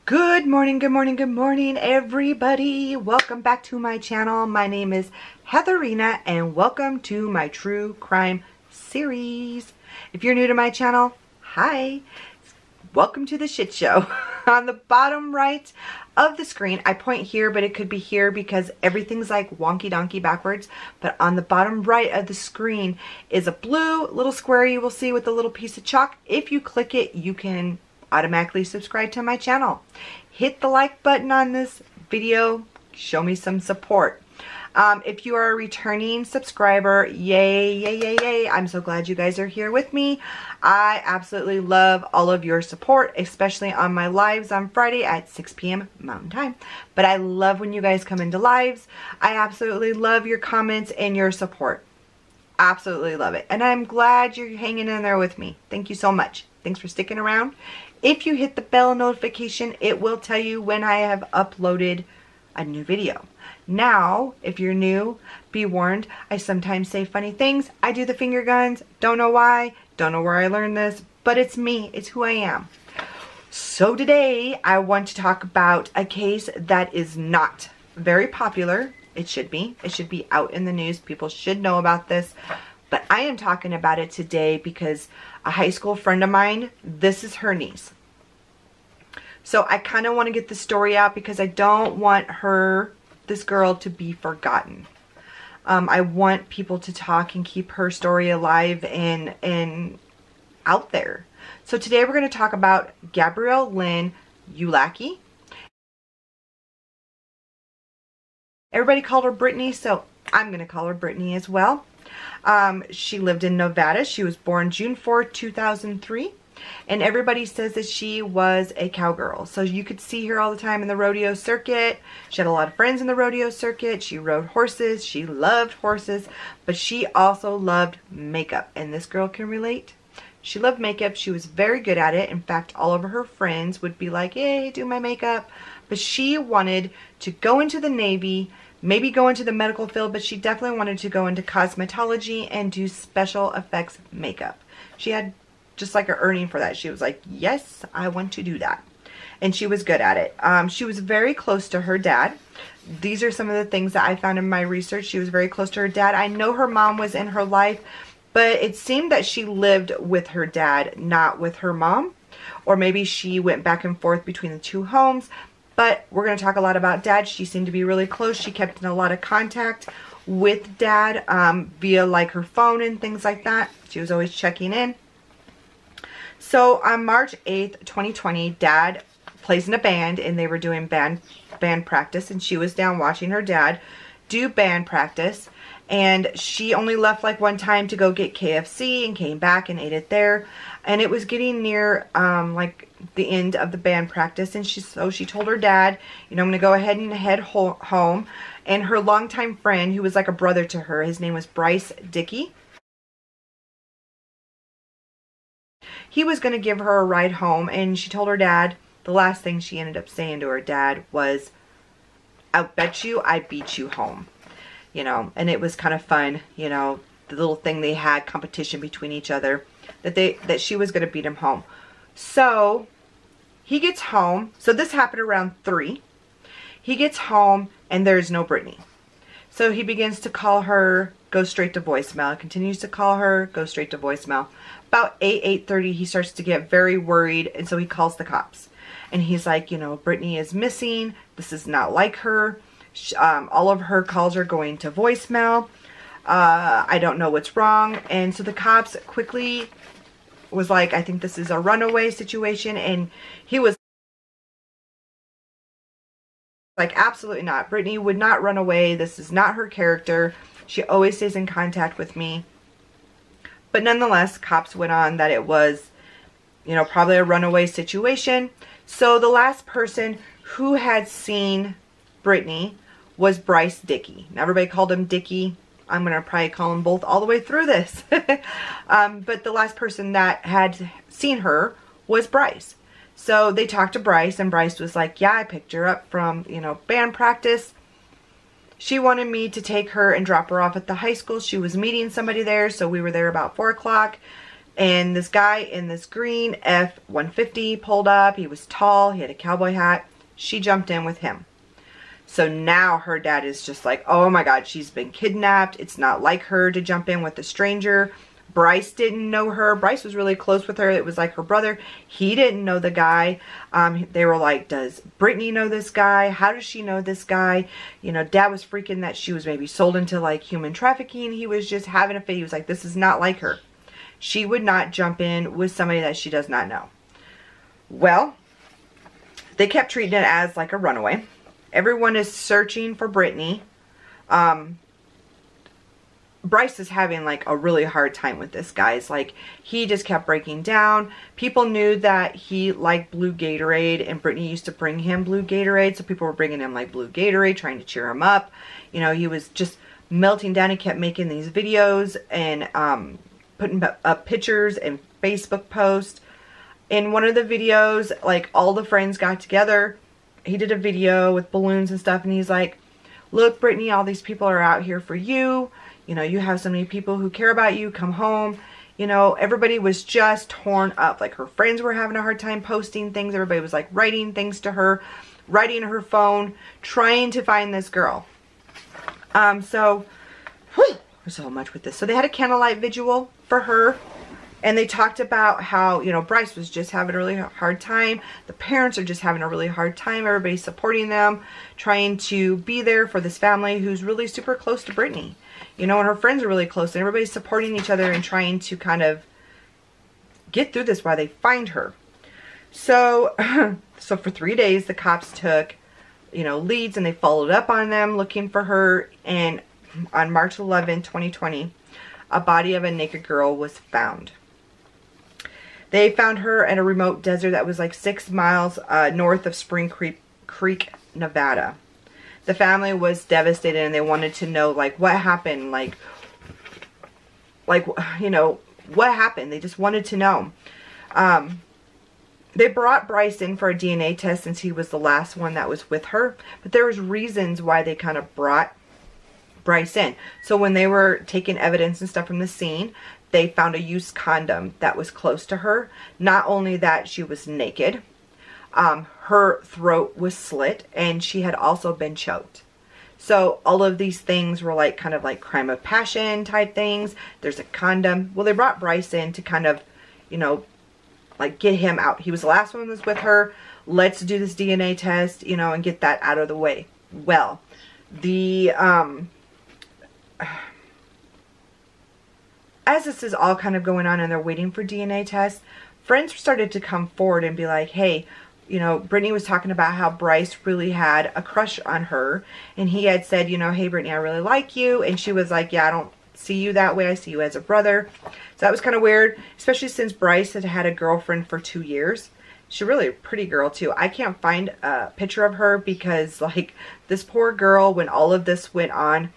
Good morning, good morning, good morning, everybody. Welcome back to my channel. My name is Heatherina, and welcome to my true crime series. If you're new to my channel, hi. Welcome to the shit show. On the bottom right of the screen, I point here, but it could be here because everything's like wonky donkey backwards. But on the bottom right of the screen is a blue little square you will see with a little piece of chalk. If you click it, you can automatically subscribe to my channel. Hit the like button on this video. Show me some support. If you are a returning subscriber, yay, yay, yay, yay. I'm so glad you guys are here with me. I absolutely love all of your support, especially on my lives on Friday at 6 p.m. Mountain Time. But I love when you guys come into lives. I absolutely love your comments and your support. Absolutely love it. And I'm glad you're hanging in there with me. Thank you so much. Thanks for sticking around. If you hit the bell notification, it will tell you when I have uploaded a new video. Now, if you're new, be warned, I sometimes say funny things. I do the finger guns. Don't know why. Don't know where I learned this, but it's me. It's who I am. So today, I want to talk about a case that is not very popular. It should be. It should be out in the news. People should know about this. But I am talking about it today because a high school friend of mine, this is her niece. So I kind of want to get the story out because I don't want this girl, to be forgotten. I want people to talk and keep her story alive and out there. So today we're going to talk about Gabriella Lynn Ulakey. Everybody called her Britney, so I'm going to call her Britney as well. She lived in Nevada. She was born June 4, 2003. And everybody says that she was a cowgirl. So you could see her all the time in the rodeo circuit. She had a lot of friends in the rodeo circuit. She rode horses. She loved horses. But she also loved makeup. And this girl can relate. She loved makeup. She was very good at it. In fact, all of her friends would be like, hey, do my makeup. But she wanted to go into the Navy, maybe go into the medical field, but she definitely wanted to go into cosmetology and do special effects makeup. She had just like an earning for that. She was like, yes, I want to do that. And she was good at it. She was very close to her dad. These are some of the things that I found in my research. She was very close to her dad. I know her mom was in her life, but it seemed that she lived with her dad, not with her mom. Or maybe she went back and forth between the two homes. But we're going to talk a lot about dad. She seemed to be really close. She kept in a lot of contact with dad via like her phone and things like that. She was always checking in. So on March 8th, 2020, dad plays in a band and they were doing band practice, and she was down watching her dad do band practice. And she only left like one time to go get KFC and came back and ate it there. And it was getting near like the end of the band practice, and so she told her dad, you know, I'm going to go ahead and head home. And her longtime friend, who was like a brother to her, his name was Bryce Dickey. He was going to give her a ride home, and she told her dad, the last thing she ended up saying to her dad was, I bet you I beat you home. You know, and it was kind of fun, you know, the little thing they had, competition between each other, that she was going to beat him home. So he gets home. So this happened around 3. He gets home and there's no Britney. So he begins to call her, go straight to voicemail. Continues to call her, go straight to voicemail. About 8:30, he starts to get very worried, and so he calls the cops. And he's like, you know, Britney is missing. This is not like her. All of her calls are going to voicemail. I don't know what's wrong. And so the cops quickly was like, I think this is a runaway situation. And he was like, absolutely not. Britney would not run away. This is not her character. She always stays in contact with me. But nonetheless, cops went on that it was, you know, probably a runaway situation. So the last person who had seen Britney was Bryce Dickey. Now everybody called him Dickey. I'm going to probably call them both all the way through this. But the last person that had seen her was Bryce. So they talked to Bryce, and Bryce was like, yeah, I picked her up from, you know, band practice. She wanted me to take her and drop her off at the high school. She was meeting somebody there, so we were there about 4 o'clock. And this guy in this green F-150 pulled up. He was tall. He had a cowboy hat. She jumped in with him. So now her dad is just like, oh my God, she's been kidnapped. It's not like her to jump in with a stranger. Bryce didn't know her. Bryce was really close with her. It was like her brother. He didn't know the guy. They were like, does Britney know this guy? How does she know this guy? You know, dad was freaking that she was maybe sold into like human trafficking. He was just having a fit. He was like, this is not like her. She would not jump in with somebody that she does not know. Well, they kept treating it as like a runaway. Everyone is searching for Britney. Bryce is having like a really hard time with this, guys. Like, he just kept breaking down. People knew that he liked blue Gatorade, and Britney used to bring him blue Gatorade, so people were bringing him like blue Gatorade, trying to cheer him up. You know, he was just melting down. He kept making these videos and putting up pictures and Facebook posts. In one of the videos, like, all the friends got together. He did a video with balloons and stuff, and he's like, look, Britney, all these people are out here for you. You know, you have so many people who care about you. Come home. You know, everybody was just torn up. Like, her friends were having a hard time posting things. Everybody was like writing things to her, writing her phone, trying to find this girl. There's so much with this. So they had a candlelight vigil for her. And they talked about how, you know, Bryce was just having a really hard time. The parents are just having a really hard time. Everybody's supporting them, trying to be there for this family who's really super close to Britney. You know, and her friends are really close. And everybody's supporting each other and trying to kind of get through this while they find her. So, so for 3 days, the cops took, you know, leads, and they followed up on them looking for her. And on March 11, 2020, a body of a naked girl was found. They found her in a remote desert that was like 6 miles north of Spring Creek, Nevada. The family was devastated, and they wanted to know, like, what happened, like, you know, what happened. They just wanted to know. They brought Bryce in for a DNA test since he was the last one that was with her. But there was reasons why they kind of brought Bryce in. So when they were taking evidence and stuff from the scene, they found a used condom that was close to her. Not only that, she was naked. Her throat was slit, and she had also been choked. So all of these things were like kind of like crime of passion type things. There's a condom. Well, they brought Bryce in to kind of, you know, like get him out. He was the last one that was with her. Let's do this DNA test, you know, and get that out of the way. Well, the as this is all kind of going on and they're waiting for DNA tests, friends started to come forward and be like, hey, you know, Britney was talking about how Bryce really had a crush on her. And he had said, you know, hey, Britney, I really like you. And she was like, yeah, I don't see you that way. I see you as a brother. So that was kind of weird, especially since Bryce had had a girlfriend for 2 years. She's really a pretty girl, too. I can't find a picture of her because, like, this poor girl, when all of this went on,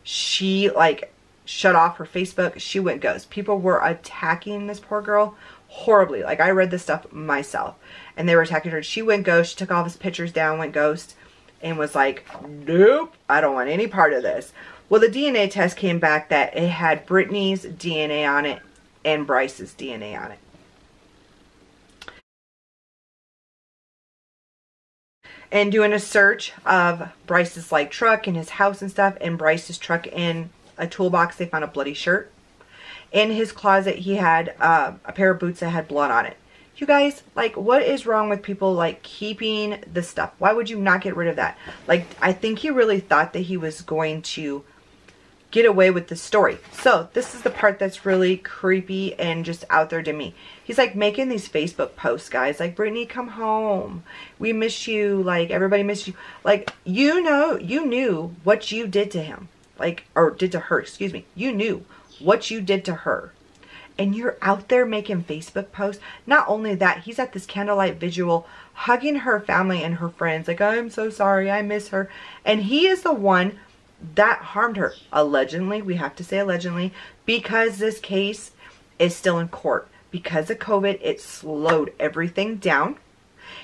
she, like, shut off her Facebook. She went ghost. People were attacking this poor girl horribly. Like, I read this stuff myself, and they were attacking her. She went ghost. She took all of his pictures down, went ghost, and was like, nope, I don't want any part of this. Well, the DNA test came back that it had Britney's DNA on it and Bryce's DNA on it. And doing a search of Bryce's like truck and his house and stuff, and Bryce's truck in a toolbox, they found a bloody shirt. In his closet, he had a pair of boots that had blood on it. You guys, like, what is wrong with people, like, keeping this stuff? Why would you not get rid of that? Like, I think he really thought that he was going to get away with the story. So, this is the part that's really creepy and just out there to me. He's, like, making these Facebook posts, guys. Like, Britney, come home. We miss you. Like, everybody missed you. Like, you know, you knew what you did to him. Like, or did to her, excuse me. You knew what you did to her. And you're out there making Facebook posts. Not only that, he's at this candlelight vigil hugging her family and her friends. Like, I'm so sorry, I miss her. And he is the one that harmed her. Allegedly, we have to say allegedly, because this case is still in court. Because of COVID, it slowed everything down.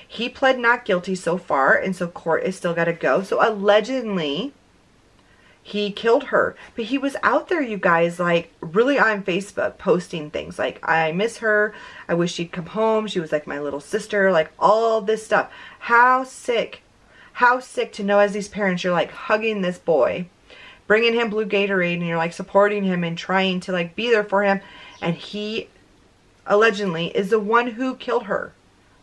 He pled not guilty so far, and so court is still got to go. So allegedly, he killed her. But he was out there, you guys, like really on Facebook posting things like, I miss her, I wish she'd come home, she was like my little sister, like all this stuff. How sick to know as these parents you're like hugging this boy, bringing him blue Gatorade, and you're like supporting him and trying to like be there for him, and he allegedly is the one who killed her,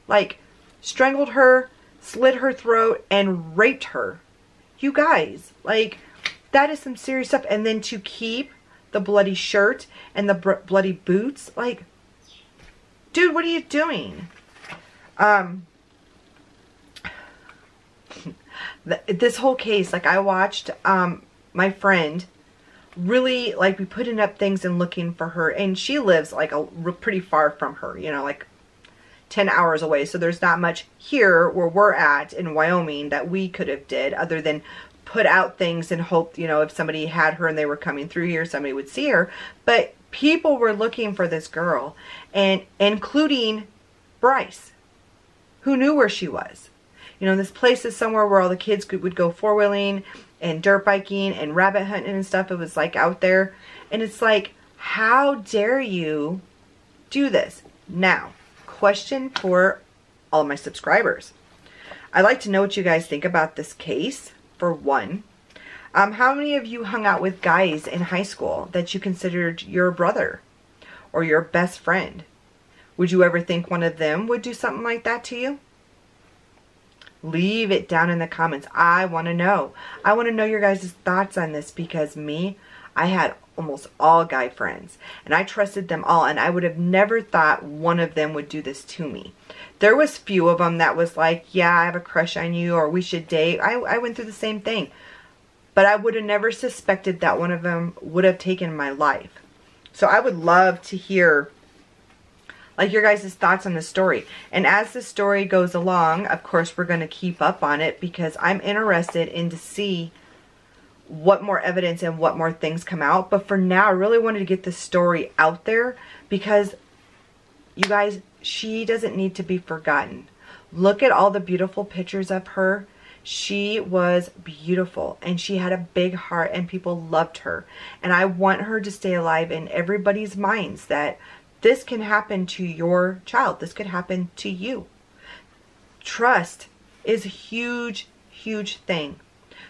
like strangled her, slit her throat, and raped her. You guys, like, that is some serious stuff. And then to keep the bloody shirt and the bloody boots, like, dude, what are you doing? This whole case, like, I watched my friend really, like, be putting up things and looking for her, and she lives like pretty far from her, you know, like 10 hours away. So there's not much here where we're at in Wyoming that we could have did other than put out things and hope, you know, if somebody had her and they were coming through here, somebody would see her. But people were looking for this girl, and including Bryce, who knew where she was. You know, this place is somewhere where all the kids would go four-wheeling and dirt biking and rabbit hunting and stuff. It was like out there. And it's like, how dare you do this? Now, question for all my subscribers. I'd like to know what you guys think about this case, for one. How many of you hung out with guys in high school that you considered your brother or your best friend? Would you ever think one of them would do something like that to you? Leave it down in the comments. I want to know. I want to know your guys' thoughts on this, because I had almost all guy friends and I trusted them all, and I would have never thought one of them would do this to me. There was few of them that was like, yeah, I have a crush on you, or we should date. I went through the same thing, but I would have never suspected that one of them would have taken my life. So I would love to hear like your guys' thoughts on the story. And as the story goes along, of course, we're going to keep up on it, because I'm interested in to see what more evidence and what more things come out. But for now, I really wanted to get the story out there, because you guys, she doesn't need to be forgotten. Look at all the beautiful pictures of her. She was beautiful, and she had a big heart, and people loved her. And I want her to stay alive in everybody's minds, that this can happen to your child. This could happen to you. Trust is a huge, huge thing.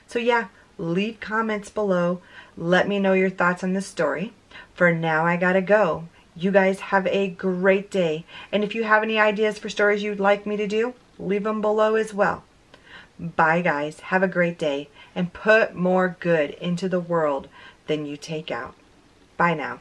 So yeah, leave comments below. Let me know your thoughts on this story. For now, I gotta go. You guys have a great day. And if you have any ideas for stories you'd like me to do, leave them below as well. Bye guys. Have a great day. And put more good into the world than you take out. Bye now.